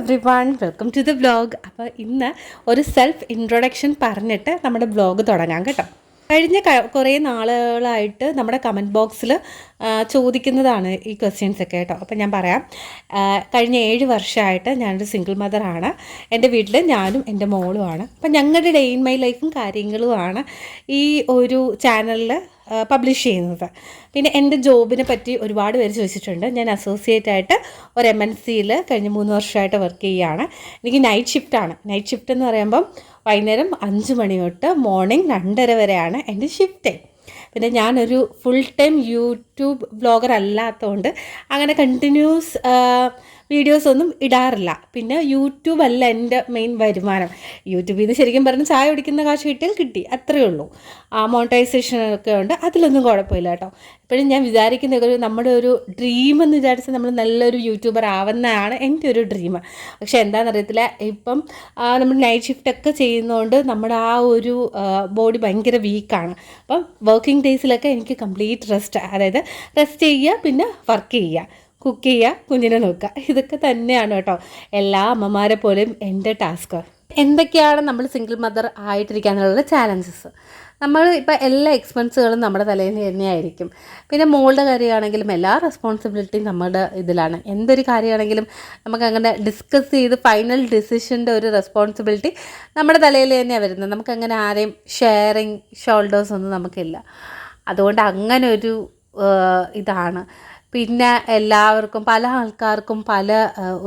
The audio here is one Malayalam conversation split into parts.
Everyone, welcome to the vlog. അപ്പോൾ ഇന്ന് ഒരു സെൽഫ് ഇൻട്രൊഡക്ഷൻ പറഞ്ഞിട്ട് നമ്മുടെ വ്ലോഗ് തുടങ്ങാം കേട്ടോ. കഴിഞ്ഞ കുറേ നാളുകളായിട്ട് നമ്മുടെ കമൻറ്റ് ബോക്സിൽ ചോദിക്കുന്നതാണ് ഈ ക്വസ്റ്റ്യൻസൊക്കെ കേട്ടോ. അപ്പോൾ ഞാൻ പറയാം. കഴിഞ്ഞ 7 വർഷമായിട്ട് ഞാനൊരു സിംഗിൾ മദറാണ്. എൻ്റെ വീട്ടിൽ ഞാനും എൻ്റെ മോളുമാണ്. അപ്പം ഞങ്ങളുടെ ഡേ ഇൻ മൈ ലൈഫും കാര്യങ്ങളുമാണ് ഈ ഒരു ചാനലിൽ പബ്ലിഷ് ചെയ്യുന്നത്. പിന്നെ എൻ്റെ ജോബിനെ പറ്റി ഒരുപാട് പേര് ചോദിച്ചിട്ടുണ്ട്. ഞാൻ അസോസിയേറ്റ് ആയിട്ട് ഒരു MNCയിൽ കഴിഞ്ഞ 3 വർഷമായിട്ട് വർക്ക് ചെയ്യുകയാണ്. എനിക്ക് നൈറ്റ് ഷിഫ്റ്റാണ്. നൈറ്റ് ഷിഫ്റ്റ് എന്ന് പറയുമ്പം വൈകുന്നേരം 5 മണി തൊട്ട് മോർണിംഗ് 2:30 വരെയാണ് എൻ്റെ ഷിഫ്റ്റ് ടൈം. പിന്നെ ഞാനൊരു ഫുൾ ടൈം യൂട്യൂബ് വ്ളോഗർ അല്ലാത്തതുകൊണ്ട് അങ്ങനെ കണ്ടിന്യൂസ് വീഡിയോസൊന്നും ഇടാറില്ല. പിന്നെ യൂട്യൂബ് അല്ല എൻ്റെ മെയിൻ വരുമാനം. യൂട്യൂബിൽ നിന്ന് ശരിക്കും പറഞ്ഞ് ചായ കുടിക്കുന്ന കാശ് കിട്ടിയാൽ കിട്ടി, അത്രയേ ഉള്ളൂ. മോണിറ്റൈസേഷനൊക്കെ ഉണ്ട്, അതിലൊന്നും കുഴപ്പമില്ല കേട്ടോ. ഇപ്പോഴും ഞാൻ വിചാരിക്കുന്ന നമ്മുടെ ഒരു ഡ്രീം എന്ന് വിചാരിച്ചാൽ നമ്മൾ നല്ലൊരു യൂട്യൂബർ ആവുന്നതാണ് എൻ്റെ ഒരു ഡ്രീം. പക്ഷേ എന്താണെന്നറിയത്തില്ല, ഇപ്പം നമ്മൾ നൈറ്റ് ഷിഫ്റ്റൊക്കെ ചെയ്യുന്നതുകൊണ്ട് നമ്മുടെ ആ ഒരു ബോഡി ഭയങ്കര വീക്കാണ്. അപ്പം വർക്കിംഗ് ഡേയ്സിലൊക്കെ എനിക്ക് കംപ്ലീറ്റ് റെസ്റ്റ്, അതായത് റെസ്റ്റ് ചെയ്യുക, പിന്നെ വർക്ക് ചെയ്യുക, കുക്ക് ചെയ്യുക, കുഞ്ഞിനെ നോക്കുക, ഇതൊക്കെ തന്നെയാണ് കേട്ടോ എല്ലാ അമ്മമാരെ പോലെയും എൻ്റെ ടാസ്ക്. എന്തൊക്കെയാണ് നമ്മൾ സിംഗിൾ മദർ ആയിട്ടിരിക്കാനുള്ള ചാലഞ്ചസ്? നമ്മൾ ഇപ്പോൾ എല്ലാ എക്സ്പെൻസുകളും നമ്മുടെ തലയിൽ തന്നെയായിരിക്കും. പിന്നെ മോളുടെ കാര്യമാണെങ്കിലും എല്ലാ റെസ്പോൺസിബിലിറ്റിയും നമ്മുടെ ഇതിലാണ്. എന്തൊരു കാര്യമാണെങ്കിലും നമുക്കങ്ങനെ ഡിസ്കസ് ചെയ്ത് ഫൈനൽ ഡിസിഷൻ്റെ ഒരു റെസ്പോൺസിബിലിറ്റി നമ്മുടെ തലയിൽ തന്നെയാണ് വരുന്നത്. നമുക്കങ്ങനെ ആരെയും ഷെയറിങ് ഷോൾഡേഴ്സൊന്നും നമുക്കില്ല. അതുകൊണ്ട് അങ്ങനെ ഒരു ഇതാണ്. പിന്നെ എല്ലാവർക്കും, പല ആൾക്കാർക്കും പല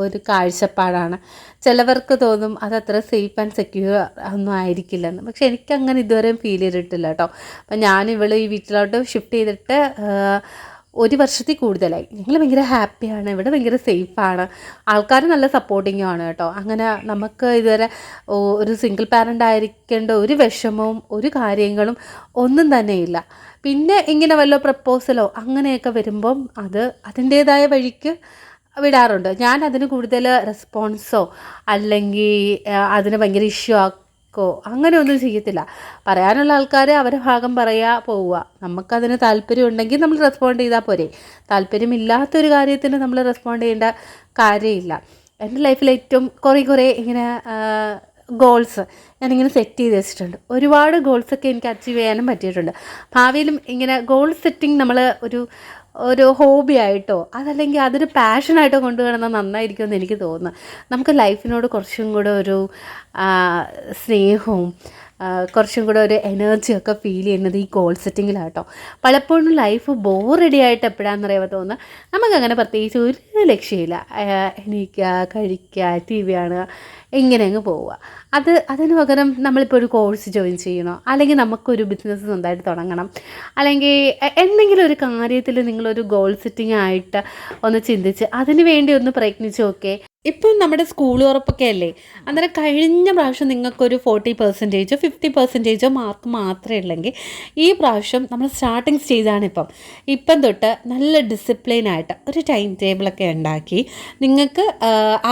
ഒരു കാഴ്ചപ്പാടാണ്. ചിലവർക്ക് തോന്നും അതത്ര സേഫ് ആൻഡ് സെക്യൂർ ഒന്നും ആയിരിക്കില്ലെന്ന്. പക്ഷെ എനിക്കങ്ങനെ ഇതുവരെയും ഫീൽ ചെയ്തിട്ടില്ല കേട്ടോ. അപ്പം ഞാനിവള് ഈ വീട്ടിലോട്ട് ഷിഫ്റ്റ് ചെയ്തിട്ട് 1 വർഷത്തിൽ കൂടുതലായി. ഞങ്ങൾ ഭയങ്കര ഹാപ്പിയാണ്, ഇവിടെ ഭയങ്കര സേഫാണ്, ആൾക്കാർ നല്ല സപ്പോർട്ടിങ്ങുമാണ് കേട്ടോ. അങ്ങനെ നമുക്ക് ഇതുവരെ ഒരു സിംഗിൾ പാരൻ്റ് ആയിരിക്കേണ്ട ഒരു വിഷമവും ഒരു കാര്യങ്ങളും ഒന്നും തന്നെയില്ല. പിന്നെ ഇങ്ങനെ വല്ല പ്രപ്പോസലോ അങ്ങനെയൊക്കെ വരുമ്പം അത് അതിൻ്റേതായ വഴിക്ക് വിടാറുണ്ട്. ഞാൻ അതിന് കൂടുതൽ റെസ്പോൺസോ അല്ലെങ്കിൽ അതിന് ഭയങ്കര ഇഷ്യൂ ആക്കോ അങ്ങനെയൊന്നും ചെയ്യത്തില്ല. പറയാനുള്ള ആൾക്കാർ അവരുടെ ഭാഗം പറയുക, പോവുക. നമുക്കതിന് താല്പര്യം ഉണ്ടെങ്കിൽ നമ്മൾ റെസ്പോണ്ട് ചെയ്താൽ പോരെ. താല്പര്യമില്ലാത്തൊരു കാര്യത്തിന് നമ്മൾ റെസ്പോണ്ട് ചെയ്യേണ്ട കാര്യമില്ല. എൻ്റെ ലൈഫിൽ ഏറ്റവും കുറേ ഇങ്ങനെ ഗോൾസ് ഞാനിങ്ങനെ സെറ്റ് ചെയ്ത് വെച്ചിട്ടുണ്ട്. ഒരുപാട് ഗോൾസൊക്കെ എനിക്ക് അച്ചീവ് ചെയ്യാനും പറ്റിയിട്ടുണ്ട്. ഭാവിയിലും ഇങ്ങനെ ഗോൾ സെറ്റിംഗ് നമ്മൾ ഒരു ഹോബി ആയിട്ടോ അതല്ലെങ്കിൽ അതൊരു പാഷനായിട്ടോ കൊണ്ടുവരുന്നത് നന്നായിരിക്കുമെന്ന് എനിക്ക് തോന്നുന്നു. നമുക്ക് ലൈഫിനോട് കുറച്ചും കൂടെ ഒരു സ്നേഹവും കുറച്ചും കൂടെ ഒരു എനർജിയൊക്കെ ഫീൽ ചെയ്യുന്നത് ഈ ഗോൾ സെറ്റിങ്ങിലാട്ടോ. പലപ്പോഴും ലൈഫ് ബോറടി ആയിട്ട് എപ്പോഴാണെന്നറിയാൻ തോന്നുന്നത്, നമുക്കങ്ങനെ പ്രത്യേകിച്ച് ഒരു ലക്ഷ്യമില്ല. എണീക്കുക, കഴിക്കുക, TV കാണുക, ഇങ്ങനെ അങ്ങ് പോവുക. അതിന് പകരം നമ്മളിപ്പോൾ ഒരു കോഴ്സ് ജോയിൻ ചെയ്യണോ, അല്ലെങ്കിൽ നമുക്കൊരു ബിസിനസ് സ്വന്തമായിട്ട് തുടങ്ങണം, അല്ലെങ്കിൽ എന്തെങ്കിലും ഒരു കാര്യത്തിൽ നിങ്ങളൊരു ഗോൾ സെറ്റിംഗ് ആയിട്ട് ഒന്ന് ചിന്തിച്ച് അതിന് വേണ്ടി ഒന്ന് പ്രയത്നിച്ച് നോക്കേ. ഇപ്പം നമ്മുടെ സ്കൂൾ ഉറപ്പൊക്കെ അല്ലേ, അന്നേരം കഴിഞ്ഞ പ്രാവശ്യം നിങ്ങൾക്കൊരു 40% 50% മാർക്ക് മാത്രമേ ഉള്ളെങ്കിൽ ഈ പ്രാവശ്യം നമ്മൾ സ്റ്റാർട്ടിങ് സ്റ്റേജാണ് ഇപ്പം തൊട്ട് നല്ല ഡിസിപ്ലിനായിട്ട് ഒരു ടൈം ടേബിളൊക്കെ ഉണ്ടാക്കി നിങ്ങൾക്ക്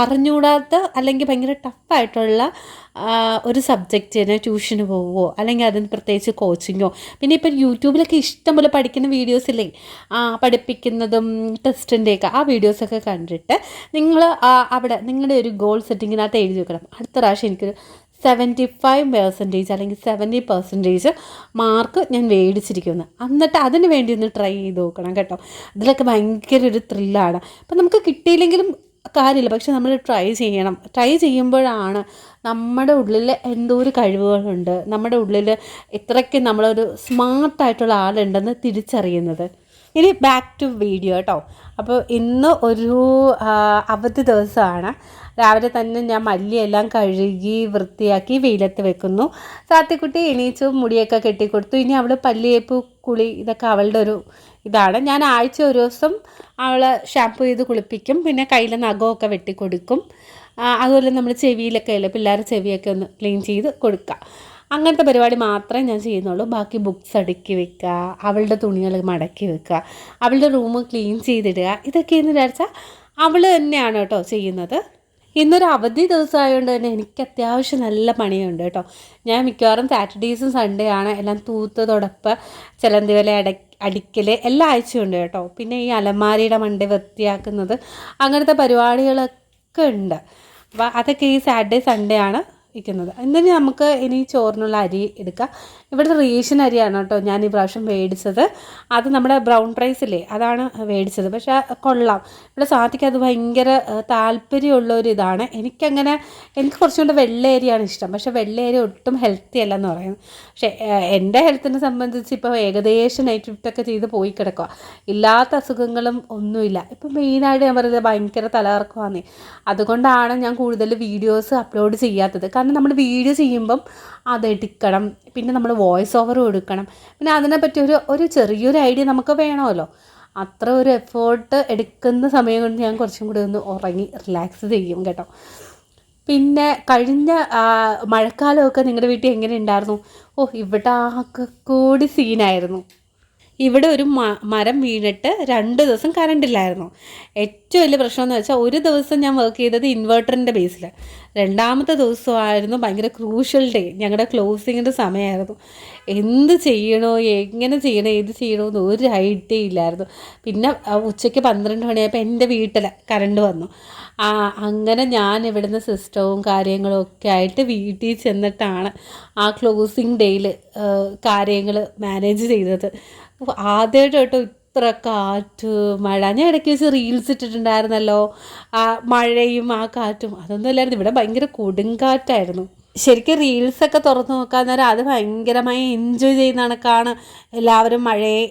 അറിഞ്ഞുകൂടാത്ത അല്ലെങ്കിൽ ഭയങ്കര ടഫായിട്ടുള്ള ഒരു സബ്ജക്റ്റിന് ട്യൂഷന് പോവുമോ അല്ലെങ്കിൽ അതിന് പ്രത്യേകിച്ച് കോച്ചിങ്ങോ, പിന്നെ ഇപ്പം യൂട്യൂബിലൊക്കെ ഇഷ്ടംപോലെ പഠിക്കുന്ന വീഡിയോസില്ലേ, പഠിപ്പിക്കുന്നതും ടെസ്റ്റിൻ്റെയൊക്കെ ആ വീഡിയോസൊക്കെ കണ്ടിട്ട് നിങ്ങൾ അവിടെ നിങ്ങളുടെ ഒരു ഗോൾ സെറ്റിങ്ങിനകത്ത് എഴുതി വെക്കണം. അടുത്ത പ്രാവശ്യം എനിക്കൊരു 75% അല്ലെങ്കിൽ 70% മാർക്ക് ഞാൻ മേടിച്ചിരിക്കുന്നു. എന്നിട്ട് അതിന് വേണ്ടി ഒന്ന് ട്രൈ ചെയ്ത് നോക്കണം കേട്ടോ. അതിലൊക്കെ ഭയങ്കര ഒരു ത്രില്ലാണ്. അപ്പം നമുക്ക് കിട്ടിയില്ലെങ്കിലും കാര്യമില്ല, പക്ഷെ നമ്മൾ ട്രൈ ചെയ്യണം. ട്രൈ ചെയ്യുമ്പോഴാണ് നമ്മുടെ ഉള്ളിൽ എന്തോ ഒരു കഴിവുകളുണ്ട്, നമ്മുടെ ഉള്ളിൽ ഇത്രയ്ക്ക് നമ്മളൊരു സ്മാർട്ടായിട്ടുള്ള ആളുണ്ടെന്ന് തിരിച്ചറിയുന്നത്. ഇനി ബാക്ക് ടു വീഡിയോ കേട്ടോ. അപ്പോൾ ഇന്ന് ഒരു അവധി ദിവസമാണ്. രാവിലെ തന്നെ ഞാൻ മല്ലിയെല്ലാം കഴുകി വൃത്തിയാക്കി വെയിലത്ത് വെക്കുന്നു. സാത്തിക്കുട്ടി എണീച്ചു മുടിയൊക്കെ കെട്ടിക്കൊടുത്തു. ഇനി അവൾ പല്ലിയേപ്പ് കുളി ഇതൊക്കെ അവളുടെ ഒരു ഇതാണ്. ഞാൻ ആഴ്ച ഒരു ദിവസം അവളെ ഷാമ്പു ചെയ്ത് കുളിപ്പിക്കും. പിന്നെ കയ്യിലെ നഖമൊക്കെ വെട്ടിക്കൊടുക്കും. അതുപോലെ നമ്മൾ ചെവിയിലൊക്കെ അല്ലേ, പിള്ളേരുടെ ചെവിയൊക്കെ ഒന്ന് ക്ലീൻ ചെയ്ത് കൊടുക്കുക. അങ്ങനത്തെ പരിപാടി മാത്രമേ ഞാൻ ചെയ്യുന്നുള്ളൂ. ബാക്കി ബുക്സ് അടുക്കി വെക്കുക, അവളുടെ തുണികൾ മടക്കി വെക്കുക, അവളുടെ റൂം ക്ലീൻ ചെയ്തിടുക, ഇതൊക്കെയെന്ന് വിചാരിച്ചാൽ അവൾ തന്നെയാണ് കേട്ടോ ചെയ്യുന്നത്. ഇന്നൊരു അവധി ദിവസമായതുകൊണ്ട് തന്നെ എനിക്ക് അത്യാവശ്യം നല്ല പണിയുണ്ട് കേട്ടോ. ഞാൻ മിക്കവാറും സാറ്റർഡേയ്സും സൺഡേ ആണ് എല്ലാം തൂത്ത് തുടപ്പ് ചിലന്തി വല അടിക്കൽ എല്ലാ ആഴ്ചയും ഉണ്ട് കേട്ടോ. പിന്നെ ഈ അലമാരിയുടെ മണ്ട വൃത്തിയാക്കുന്നത് അങ്ങനത്തെ പരിപാടികളൊക്കെ ഉണ്ട്. അപ്പോൾ അതൊക്കെ ഈ സാറ്റർഡേ സൺഡേ ആണ് ഇരിക്കുന്നത്. എന്നിട്ട് നമുക്ക് ഇനി ചോറിനുള്ള അരി എടുക്കാം. ഇവിടെ റേഷൻ അരിയാണ് കേട്ടോ ഞാൻ ഈ പ്രാവശ്യം മേടിച്ചത്. അത് നമ്മുടെ ബ്രൗൺ റൈസില്ലേ അതാണ് മേടിച്ചത്. പക്ഷേ കൊള്ളാം. ഇവിടെ സാധിക്കും അത് ഭയങ്കര താല്പര്യമുള്ളൊരിതാണ്. എനിക്ക് കുറച്ചുകൂടെ വെള്ള അരിയാണ് ഇഷ്ടം. പക്ഷേ വെള്ള അരി ഒട്ടും ഹെൽത്തി അല്ലെന്ന് പറയുന്നു. പക്ഷേ എൻ്റെ ഹെൽത്തിനെ സംബന്ധിച്ച് ഇപ്പോൾ ഏകദേശം നൈറ്റ് ഷിഫ്റ്റൊക്കെ ചെയ്ത് പോയി കിടക്കുക. ഇല്ലാത്ത അസുഖങ്ങളും ഒന്നുമില്ല. ഇപ്പം മെയിനായിട്ട് ഞാൻ പറയുന്നത് ഭയങ്കര തലകറക്കമാണ്. അതുകൊണ്ടാണ് ഞാൻ കൂടുതൽ വീഡിയോസ് അപ്ലോഡ് ചെയ്യാത്തത്. കാരണം നമ്മൾ വീഡിയോ ചെയ്യുമ്പം അതെടുക്കണം, പിന്നെ നമ്മൾ വോയിസ് ഓവർ കൊടുക്കണം, പിന്നെ അതിനെപ്പറ്റി ഒരു ചെറിയൊരു ഐഡിയ നമുക്ക് വേണമല്ലോ. അത്ര ഒരു എഫേർട്ട് എടുക്കുന്ന സമയം കൊണ്ട് ഞാൻ കുറച്ചും കൂടി ഒന്ന് ഉറങ്ങി റിലാക്സ് ചെയ്യും കേട്ടോ. പിന്നെ കഴിഞ്ഞ മഴക്കാലമൊക്കെ നിങ്ങളുടെ വീട്ടിൽ എങ്ങനെ ഉണ്ടായിരുന്നു? ഇവിടെ ആകെ കൂടി സീനായിരുന്നു. ഇവിടെ ഒരു മരം വീണിട്ട് 2 ദിവസം കറണ്ടില്ലായിരുന്നു. ഏറ്റവും വലിയ പ്രശ്നമെന്ന് വെച്ചാൽ ഒരു ദിവസം ഞാൻ വർക്ക് ചെയ്തത് ഇൻവെർട്ടറിൻ്റെ ബേസിൽ. 2ാമത്തെ ദിവസമായിരുന്നു ഭയങ്കര ക്രൂഷ്യൽ ഡേ. ഞങ്ങളുടെ ക്ലോസിങ്ങിൻ്റെ സമയമായിരുന്നു. എന്ത് ചെയ്യണോ, എങ്ങനെ ചെയ്യണോ, ഏത് ചെയ്യണമെന്ന് ഒരു ഐഡിയ ഇല്ലായിരുന്നു. പിന്നെ ഉച്ചയ്ക്ക് 12 മണിയായപ്പോൾ എൻ്റെ വീട്ടിൽ കറണ്ട് വന്നു. അങ്ങനെ ഞാൻ ഇവിടുന്ന് സിസ്റ്റവും കാര്യങ്ങളും ഒക്കെ ആയിട്ട് വീട്ടിൽ ചെന്നിട്ടാണ് ആ ക്ലോസിങ് ഡേയിൽ കാര്യങ്ങൾ മാനേജ് ചെയ്തത്. ആദ്യമായിട്ട് കേട്ടോ ഇത്ര കാറ്റ് മഴ. ഞാൻ ഇടയ്ക്ക് വെച്ച് റീൽസ് ഇട്ടിട്ടുണ്ടായിരുന്നല്ലോ, മഴയും ആ കാറ്റും. അതൊന്നും ഇല്ലായിരുന്നു. ഇവിടെ ഭയങ്കര കൊടുങ്കാറ്റായിരുന്നു. ശരിക്കും റീൽസൊക്കെ തുറന്നു നോക്കാൻ നേരം അത് ഭയങ്കരമായി എൻജോയ് ചെയ്യുന്ന കണക്കാണ് എല്ലാവരും മഴയെ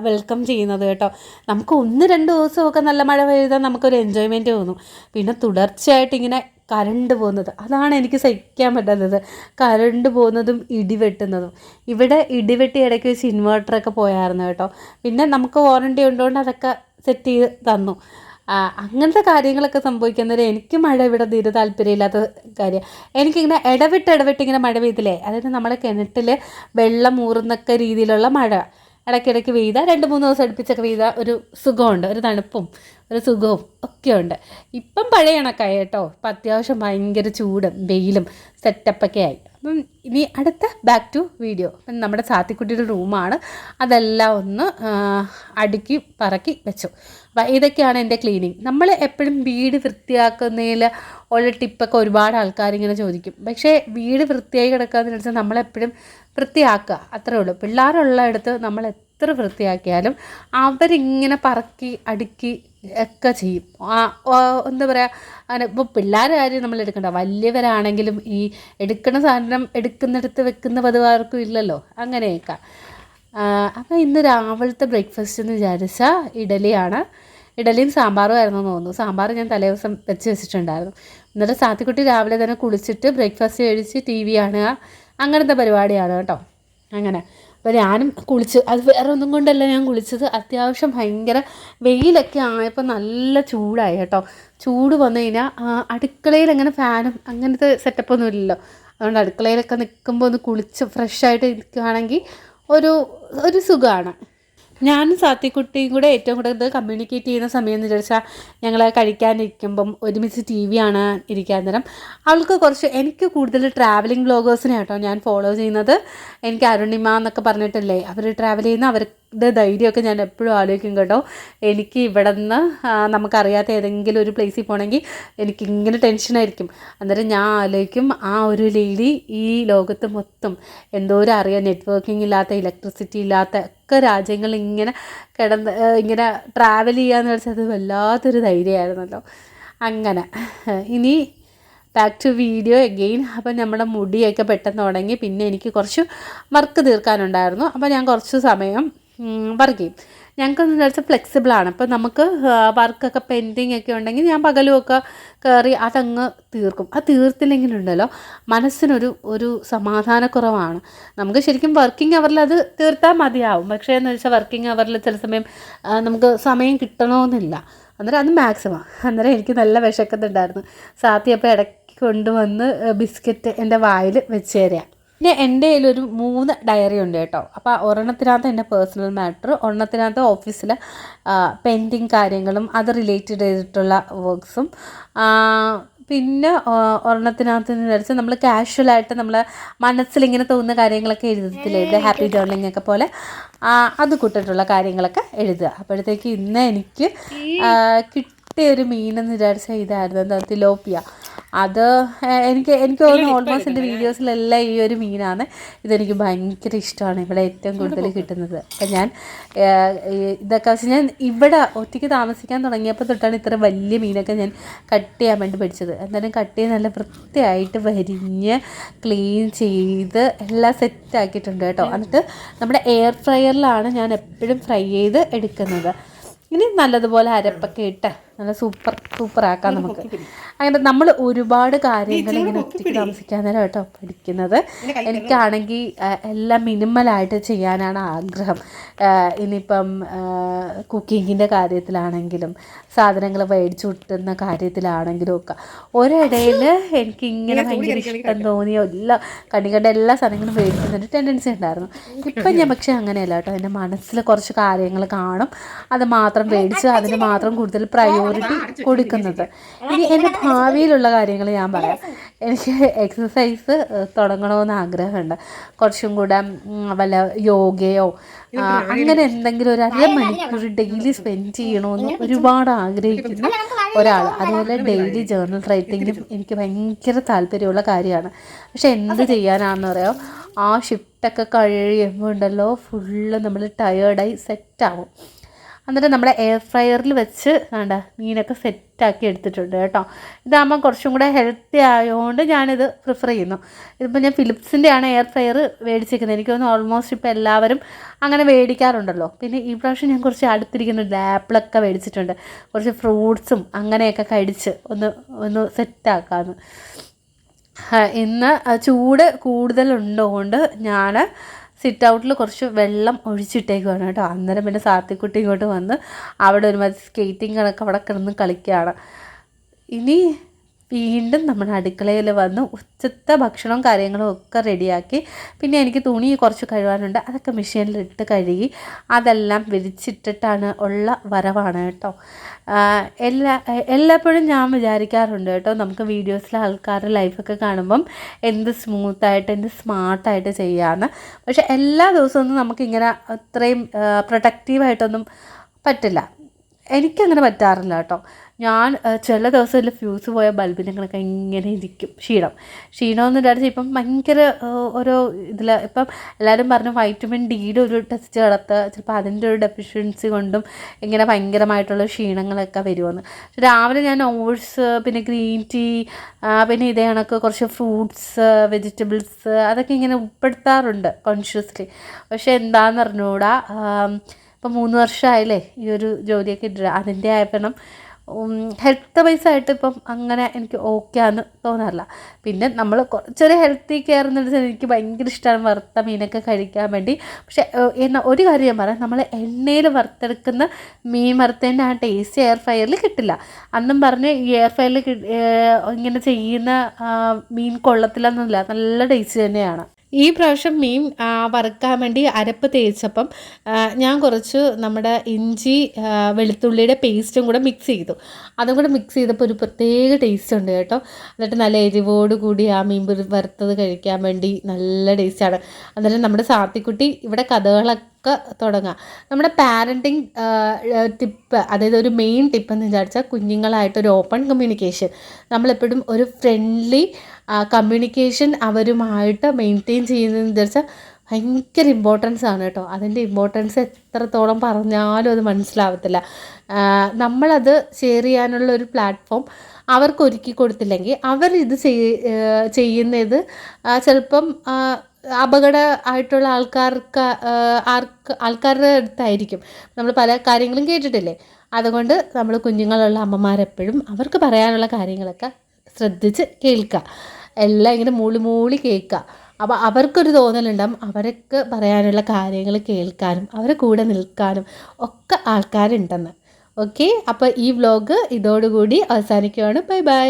വെൽക്കം ചെയ്യുന്നത് കേട്ടോ. നമുക്ക് 1-2 ദിവസമൊക്കെ നല്ല മഴ പെയ്താൽ നമുക്കൊരു എൻജോയ്മെൻറ്റ് തോന്നും. പിന്നെ തുടർച്ചയായിട്ട് ഇങ്ങനെ കറണ്ട് പോകുന്നത്, അതാണ് എനിക്ക് സഹിക്കാൻ പറ്റാത്തത്. കറണ്ട് പോകുന്നതും ഇടിവെട്ടുന്നതും. ഇവിടെ ഇടിവെട്ടി ഇടയ്ക്ക് വെച്ച് ഇൻവേർട്ടറൊക്കെ പോയായിരുന്നു കേട്ടോ. പിന്നെ നമുക്ക് വാറണ്ടി ഉള്ളതുകൊണ്ട് അതൊക്കെ സെറ്റ് ചെയ്ത് തന്നു. അങ്ങനത്തെ കാര്യങ്ങളൊക്കെ സംഭവിക്കുന്നത്. എനിക്ക് മഴ ഇവിടെ തീരെ താല്പര്യമില്ലാത്ത കാര്യം. എനിക്കിങ്ങനെ ഇടവിട്ട് ഇങ്ങനെ മഴ പെയ്തില്ലേ, അതായത് നമ്മളെ കിണറ്റിൽ വെള്ളം ഊറുന്നൊക്കെ രീതിയിലുള്ള മഴ ഇടയ്ക്കിടയ്ക്ക് പെയ്താൽ 2-3 ദിവസം അടുപ്പിച്ചൊക്കെ പെയ്താൽ ഒരു സുഖമുണ്ട്, ഒരു തണുപ്പും ഒരു സുഖവും ഒക്കെയുണ്ട്. ഇപ്പം പഴയ കണക്കായി കേട്ടോ. ഇപ്പം അത്യാവശ്യം ഭയങ്കര ചൂടും വെയിലും സെറ്റപ്പൊക്കെ ആയി. അപ്പം ഇനി അടുത്ത ബാക്ക് ടു വീഡിയോ. അപ്പം നമ്മുടെ സാത്തിക്കുട്ടിയുടെ റൂമാണ്. അതെല്ലാം ഒന്ന് അടുക്കി പറക്കി വെച്ചു. അപ്പം ഇതൊക്കെയാണ് എൻ്റെ ക്ലീനിങ്. നമ്മൾ എപ്പോഴും വീട് വൃത്തിയാക്കുന്നതിൽ ഉള്ള ടിപ്പൊക്കെ ഒരുപാട് ആൾക്കാരിങ്ങനെ ചോദിക്കും. പക്ഷേ വീട് വൃത്തിയായി കിടക്കാമെന്ന് വെച്ചാൽ നമ്മളെപ്പോഴും വൃത്തിയാക്കുക, അത്രേ ഉള്ളൂ. പിള്ളേരുള്ളയിടത്ത് നമ്മൾ എത്ര വൃത്തിയാക്കിയാലും അവരിങ്ങനെ പറക്കി അടുക്കി ഒക്കെ ചെയ്യും. എന്താ പറയുക, അങ്ങനെ ഇപ്പോൾ പിള്ളേരുടെ കാര്യം നമ്മൾ എടുക്കണ്ട, വലിയവരാണെങ്കിലും ഈ എടുക്കുന്ന സാധനം എടുക്കുന്നിടത്ത് വെക്കുന്ന പതിവാർക്കും ഇല്ലല്ലോ, അങ്ങനെയൊക്കെ. അപ്പോൾ ഇന്ന് രാവിലത്തെ ബ്രേക്ക്ഫാസ്റ്റ് എന്ന് വിചാരിച്ചാൽ ഇഡലിയും സാമ്പാറും ആയിരുന്നു തോന്നുന്നു. സാമ്പാർ ഞാൻ തലേ ദിവസം വെച്ചിട്ടുണ്ടായിരുന്നു. എന്നിട്ട് സാത്തിക്കുട്ടി രാവിലെ തന്നെ കുളിച്ചിട്ട് ബ്രേക്ക്ഫാസ്റ്റ് കഴിച്ച് TV കാണുക, അങ്ങനത്തെ പരിപാടിയാണ് കേട്ടോ. അങ്ങനെ അപ്പോൾ ഞാനും കുളിച്ച്, അത് വേറെ ഒന്നും കൊണ്ടല്ല ഞാൻ കുളിച്ചത്. അത്യാവശ്യം ഭയങ്കര വെയിലൊക്കെ ആയപ്പോൾ നല്ല ചൂടായി കേട്ടോ. ചൂട് വന്നു കഴിഞ്ഞാൽ അടുക്കളയിൽ അങ്ങനെ ഫാനും അങ്ങനത്തെ സെറ്റപ്പൊന്നും ഇല്ലല്ലോ. അതുകൊണ്ട് അടുക്കളയിലൊക്കെ നിൽക്കുമ്പോൾ ഒന്ന് കുളിച്ച് ഫ്രഷായിട്ട് നിൽക്കുകയാണെങ്കിൽ ഒരു സുഖമാണ്. ഞാനും സാത്തിക്കുട്ടിയും കൂടെ ഏറ്റവും കൂടുതൽ കമ്മ്യൂണിക്കേറ്റ് ചെയ്യുന്ന സമയം എന്ന് ചോദിച്ചാൽ ഞങ്ങൾ കഴിക്കാനിരിക്കുമ്പം ഒരുമിച്ച് TV കാണാൻ ഇരിക്കാൻ നേരം. എനിക്ക് കൂടുതൽ ട്രാവലിംഗ് വ്ളോഗേഴ്സിനെ കേട്ടോ ഞാൻ ഫോളോ ചെയ്യുന്നത്. എനിക്ക് അരുണിമ എന്നൊക്കെ പറഞ്ഞിട്ടില്ലേ, അവർ ട്രാവൽ ചെയ്യുന്ന അവരുടെ ധൈര്യമൊക്കെ ഞാൻ എപ്പോഴും ആലോചിക്കും കേട്ടോ. എനിക്ക് ഇവിടെ നിന്ന് നമുക്കറിയാത്ത ഏതെങ്കിലും ഒരു പ്ലേസിൽ പോകണമെങ്കിൽ എനിക്കിങ്ങനെ ടെൻഷനായിരിക്കും. അന്നേരം ഞാൻ ആലോചിക്കും, ആ ഒരു ലേഡി ഈ ലോകത്ത് മൊത്തം എന്തോരം അറിയാം, നെറ്റ്വർക്കിംഗ് ഇല്ലാത്ത, ഇലക്ട്രിസിറ്റി ഇല്ലാത്ത ഒക്കെ രാജ്യങ്ങൾ ഇങ്ങനെ ട്രാവൽ ചെയ്യാന്ന് വെച്ചാൽ അത് വല്ലാത്തൊരു ധൈര്യമായിരുന്നല്ലോ. അങ്ങനെ ഇനി ബാക്ക് ടു വീഡിയോ എഗെയിൻ. അപ്പം നമ്മുടെ മുടിയൊക്കെ പെട്ടെന്ന് തുടങ്ങി. പിന്നെ എനിക്ക് കുറച്ച് വർക്ക് തീർക്കാനുണ്ടായിരുന്നു. അപ്പോൾ ഞാൻ കുറച്ച് സമയം വർക്ക് ചെയ്യും. ഞങ്ങൾക്കെന്ന് വെച്ചാൽ ഫ്ലെക്സിബിളാണ്. അപ്പോൾ നമുക്ക് വർക്കൊക്കെ പെൻഡിങ് ഒക്കെ ഉണ്ടെങ്കിൽ ഞാൻ പകലുമൊക്കെ കയറി അതങ്ങ് തീർക്കും. അത് തീർത്തില്ലെങ്കിലുണ്ടല്ലോ മനസ്സിനൊരു സമാധാനക്കുറവാണ്. നമുക്ക് ശരിക്കും വർക്കിംഗ് അവറിൽ അത് തീർത്താൽ മതിയാവും. പക്ഷേ എന്ന് വെച്ചാൽ വർക്കിംഗ് അവറിൽ ചില സമയം നമുക്ക് സമയം കിട്ടണമെന്നില്ല. അന്നേരം അത് മാക്സിമം. അന്നേരം എനിക്ക് നല്ല വിശക്കുന്നുണ്ടായിരുന്നു. സാത്തി അപ്പോൾ ഇടയ്ക്ക് കൊണ്ടുവന്ന് ബിസ്ക്കറ്റ് എൻ്റെ വായിൽ വെച്ച് തരിക. പിന്നെ എൻ്റെ കയ്യിലൊരു 3 ഡയറി ഉണ്ട് കേട്ടോ. അപ്പോൾ ഒരെണ്ണത്തിനകത്ത് എൻ്റെ പേഴ്സണൽ മാറ്റർ, ഒരെണ്ണത്തിനകത്ത് ഓഫീസിലെ പെൻഡിങ് കാര്യങ്ങളും അത് റിലേറ്റഡ് ചെയ്തിട്ടുള്ള വർക്ക്സും, പിന്നെ ഒരെണ്ണത്തിനകത്ത് വെച്ചാൽ നമ്മൾ കാഷ്വലായിട്ട് നമ്മൾ മനസ്സിലിങ്ങനെ തോന്നുന്ന കാര്യങ്ങളൊക്കെ എഴുതത്തില്ലേ, ഹാപ്പി ജേർണലിംഗ് ഒക്കെ പോലെ അത് കൂട്ടിട്ടുള്ള കാര്യങ്ങളൊക്കെ എഴുതുക. അപ്പോഴത്തേക്ക് ഇന്ന് എനിക്ക് കിട്ടിയൊരു മീനെന്ന് വിചാരിച്ചാൽ ഇതായിരുന്നു, എന്താ തിലോപ്പിയ. അത് എനിക്ക് തോന്നുന്നു ഓൾമോസ്റ്റ് എൻ്റെ വീഡിയോസിലെല്ലാം ഈ ഒരു മീനാണ്. ഇതെനിക്ക് ഭയങ്കര ഇഷ്ടമാണ്. ഇവിടെ ഏറ്റവും കൂടുതൽ കിട്ടുന്നത്. അപ്പം ഞാൻ ഇതൊക്കെ വെച്ച് ഞാൻ ഇവിടെ ഒറ്റയ്ക്ക് താമസിക്കാൻ തുടങ്ങിയപ്പോൾ തൊട്ടാണ് ഇത്ര വലിയ മീനൊക്കെ ഞാൻ കട്ട് ചെയ്യാൻ വേണ്ടി പഠിച്ചത്. എന്നാലും കട്ട് ചെയ്ത് നല്ല വൃത്തിയായിട്ട് വരിഞ്ഞ് ക്ലീൻ ചെയ്ത് എല്ലാം സെറ്റാക്കിയിട്ടുണ്ട് കേട്ടോ. എന്നിട്ട് നമ്മുടെ എയർ ഫ്രയറിലാണ് ഞാൻ എപ്പോഴും ഫ്രൈ ചെയ്ത് എടുക്കുന്നത്. ഇനി നല്ലതുപോലെ അരപ്പൊക്കെ ഇട്ട് നല്ല സൂപ്പറാക്കാം നമുക്ക്. അങ്ങനെ നമ്മൾ ഒരുപാട് കാര്യങ്ങൾ ഇങ്ങനെ ഒറ്റയ്ക്ക് താമസിക്കാൻ നേരം കേട്ടോ പഠിക്കുന്നത്. എനിക്കാണെങ്കിൽ എല്ലാം മിനിമലായിട്ട് ചെയ്യാനാണ് ആഗ്രഹം. ഇനിയിപ്പം കുക്കിങ്ങിൻ്റെ കാര്യത്തിലാണെങ്കിലും സാധനങ്ങൾ മേടിച്ചു കിട്ടുന്ന കാര്യത്തിലാണെങ്കിലും ഒക്കെ ഒരിടയിൽ എനിക്കിങ്ങനെ ഭയങ്കര ഇഷ്ടം തോന്നിയ കണ്ട എല്ലാ സാധനങ്ങളും മേടിക്കുന്നൊരു ടെൻഡൻസി ഉണ്ടായിരുന്നു. ഇപ്പം ഞാൻ പക്ഷേ അങ്ങനെയല്ല കേട്ടോ. എൻ്റെ മനസ്സിൽ കുറച്ച് കാര്യങ്ങൾ കാണും, അത് മാത്രം മേടിച്ച് അതിന് മാത്രം കൂടുതൽ പ്രയോറിറ്റി കൊടുക്കുന്നത്. ഇനി എൻ്റെ ഭാവിയിലുള്ള കാര്യങ്ങൾ ഞാൻ പറയാം. എനിക്ക് എക്സസൈസ് തുടങ്ങണമെന്ന് ആഗ്രഹമുണ്ട്. കുറച്ചും കൂടെ വല്ല യോഗയോ അങ്ങനെ എന്തെങ്കിലും ഒരു 1/2 മണിക്കൂർ ഡെയിലി സ്പെൻഡ് ചെയ്യണമെന്ന് ഒരുപാട് ആഗ്രഹിക്കുന്ന ഒരാൾ. അതുപോലെ ഡെയിലി ജേർണൽ റൈറ്റിങ്ങിനും എനിക്ക് ഭയങ്കര താല്പര്യമുള്ള കാര്യമാണ്. പക്ഷെ എന്ത് ചെയ്യാനാണെന്ന് പറയാം, ആ ഷിഫ്റ്റൊക്കെ കഴിയുമ്പോൾ ഉണ്ടല്ലോ ഫുള്ള് നമ്മൾ ടയേർഡായി സെറ്റാവും. എന്നിട്ട് നമ്മുടെ എയർ ഫ്രയറിൽ വെച്ച് മീനൊക്കെ സെറ്റാക്കി എടുത്തിട്ടുണ്ട് കേട്ടോ. ഇതാകുമ്പോൾ കുറച്ചും കൂടെ ഹെൽത്തി ആയതുകൊണ്ട് ഞാനിത് പ്രിഫർ ചെയ്യുന്നു. ഇതിപ്പോൾ ഞാൻ ഫിലിപ്സിൻ്റെ ആണ് എയർ ഫ്രയർ മേടിച്ചിരിക്കുന്നത്. എനിക്ക് തോന്നുന്നു ഓൾമോസ്റ്റ് ഇപ്പോൾ എല്ലാവരും അങ്ങനെ മേടിക്കാറുണ്ടല്ലോ. പിന്നെ ഈ പ്രാവശ്യം ഞാൻ കുറച്ച് അടുത്തിരിക്കുന്ന ആപ്പിളൊക്കെ മേടിച്ചിട്ടുണ്ട്. കുറച്ച് ഫ്രൂട്ട്സും അങ്ങനെയൊക്കെ കഴിച്ച് ഒന്ന് സെറ്റാക്കാമെന്ന്. ഇന്ന് ചൂട് കൂടുതലുള്ളതുകൊണ്ട് ഞാൻ സിറ്റ് ഔട്ടിൽ കുറച്ച് വെള്ളം ഒഴിച്ചിട്ടേക്കുവാണ് കേട്ടോ. അന്നേരം പിന്നെ സാത്തിക്കുട്ടി ഇങ്ങോട്ട് വന്ന് അവിടെ ഒരുമാതിരി സ്കേറ്റിംഗ് കണക്ക് അവിടെ കിടന്ന് കളിക്കുകയാണ്. ഇനി വീണ്ടും നമ്മുടെ അടുക്കളയിൽ വന്ന് ഉച്ചത്തെ ഭക്ഷണവും കാര്യങ്ങളും ഒക്കെ റെഡിയാക്കി. പിന്നെ എനിക്ക് തുണി കുറച്ച് കഴുകാനുണ്ട്, അതൊക്കെ മെഷീനിലിട്ട് കഴുകി അതെല്ലാം വിരിച്ചിട്ടിട്ടാണ് ഉള്ള വരവാണ് കേട്ടോ. എല്ലാപ്പോഴും ഞാൻ വിചാരിക്കാറുണ്ട് കേട്ടോ, നമുക്ക് വീഡിയോസിലെ ആൾക്കാരുടെ ലൈഫൊക്കെ കാണുമ്പം എന്ത് സ്മൂത്തായിട്ട് എന്ത് സ്മാർട്ടായിട്ട് ചെയ്യാമെന്ന്. പക്ഷെ എല്ലാ ദിവസമൊന്നും നമുക്കിങ്ങനെ അത്രയും പ്രൊഡക്റ്റീവായിട്ടൊന്നും പറ്റില്ല. എനിക്കങ്ങനെ പറ്റാറില്ല കേട്ടോ. ഞാൻ ചില ദിവസത്തിൽ ഫ്യൂസ് പോയ ബൾബിനെ കണക്കെ ഇങ്ങനെ ഇരിക്കും. ക്ഷീണമെന്ന് വിചാരിച്ചാൽ ഇപ്പം ഭയങ്കര ഓരോ ഇതിൽ ഇപ്പം എല്ലാവരും പറഞ്ഞു വൈറ്റമിൻ ഡിയുടെ ഒരു ടെസ്റ്റ് നടത്തുക, ചിലപ്പോൾ അതിൻ്റെ ഒരു ഡെഫിഷ്യൻസി കൊണ്ടും ഇങ്ങനെ ഭയങ്കരമായിട്ടുള്ള ക്ഷീണങ്ങളൊക്കെ വരുമെന്ന്. രാവിലെ ഞാൻ ഓട്സ്, പിന്നെ ഗ്രീൻ ടീ, പിന്നെ ഇതേ കണക്ക് കുറച്ച് ഫ്രൂട്ട്സ്, വെജിറ്റബിൾസ് അതൊക്കെ ഇങ്ങനെ ഉൾപ്പെടുത്താറുണ്ട് കോൺഷ്യസ്ലി. പക്ഷെ എന്താണെന്ന് അറിഞ്ഞുകൂടാ, ഇപ്പം 3 വർഷമായില്ലേ ഈ ഒരു ജോലിയൊക്കെ ഇട്ടിട്ട്. അതിൻ്റെ ആയപ്പം ഹെൽത്ത് വൈസായിട്ട് ഇപ്പം അങ്ങനെ എനിക്ക് ഓക്കെ ആണെന്ന് തോന്നാറില്ല. പിന്നെ നമ്മൾ ചെറിയ ഹെൽത്തി കെയർ എന്ന് വെച്ചാൽ എനിക്ക് ഭയങ്കര ഇഷ്ടമാണ് വറുത്ത മീനൊക്കെ കഴിക്കാൻ വേണ്ടി. പക്ഷേ ഒരു കാര്യം ഞാൻ പറയാം, നമ്മൾ എണ്ണയിൽ വറുത്തെടുക്കുന്ന മീൻ വറുത്തതിൻ്റെ ആ ടേസ്റ്റ് എയർ ഫ്രയറിൽ കിട്ടില്ല. അന്നും പറഞ്ഞ് ഈ എയർ ഫ്രയറിൽ ഇങ്ങനെ ചെയ്യുന്ന മീൻ കൊള്ളത്തില്ലെന്നൊന്നുമില്ല, നല്ല ടേസ്റ്റ് തന്നെയാണ്. ഈ പ്രാവശ്യം മീൻ വറുക്കാൻ വേണ്ടി അരപ്പ് തേച്ചപ്പം ഞാൻ കുറച്ച് നമ്മുടെ ഇഞ്ചി വെളുത്തുള്ളിയുടെ പേസ്റ്റും കൂടെ മിക്സ് ചെയ്തു. അതും കൂടെ മിക്സ് ചെയ്തപ്പോൾ ഒരു പ്രത്യേക ടേസ്റ്റ് ഉണ്ട് കേട്ടോ. എന്നിട്ട് നല്ല എരിവോട് കൂടി ആ മീൻ വറുത്തത് കഴിക്കാൻ വേണ്ടി നല്ല ടേസ്റ്റാണ്. അന്നേരം നമ്മുടെ സാത്തിക്കുട്ടി ഇവിടെ കഥകളൊക്കെ തുടങ്ങാം. നമ്മുടെ പാരൻറ്റിങ് ടിപ്പ്, അതായത് ഒരു മെയിൻ ടിപ്പ് എന്ന് വിചാരിച്ചാൽ കുഞ്ഞുങ്ങളായിട്ടൊരു ഓപ്പൺ കമ്മ്യൂണിക്കേഷൻ. നമ്മളെപ്പോഴും ഒരു ഫ്രണ്ട്ലി കമ്മ്യൂണിക്കേഷൻ അവരുമായിട്ട് മെയിൻറ്റെയിൻ ചെയ്യുന്നതെന്ന് വിചാരിച്ചാൽ ഭയങ്കര ഇമ്പോർട്ടൻസ് ആണ് കേട്ടോ. അതിൻ്റെ ഇമ്പോർട്ടൻസ് എത്രത്തോളം പറഞ്ഞാലും അത് മനസ്സിലാവത്തില്ല. നമ്മളത് ഷെയർ ചെയ്യാനുള്ള ഒരു പ്ലാറ്റ്ഫോം അവർക്ക് ഒരുക്കി കൊടുത്തില്ലെങ്കിൽ അവരിത് ചെയ്യുന്നത് ചിലപ്പം അപകട ആയിട്ടുള്ള ആൾക്കാരുടെ അടുത്തായിരിക്കും. നമ്മൾ പല കാര്യങ്ങളും കേട്ടിട്ടില്ലേ. അതുകൊണ്ട് നമ്മൾ കുഞ്ഞുങ്ങളുള്ള അമ്മമാരെപ്പോഴും അവർക്ക് പറയാനുള്ള കാര്യങ്ങളൊക്കെ ശ്രദ്ധിച്ച് കേൾക്കുക. എല്ലാം ഇങ്ങനെ മൂളി കേൾക്കുക. അപ്പോൾ അവർക്കൊരു തോന്നലുണ്ടാകും അവർക്ക് പറയാനുള്ള കാര്യങ്ങൾ കേൾക്കാനും അവരെ കൂടെ നിൽക്കാനും ഒക്കെ ആൾക്കാരുണ്ടെന്ന്. ഓക്കെ, അപ്പോൾ ഈ വ്ലോഗ് ഇതോടുകൂടി അവസാനിക്കുകയാണ്. Bye bye.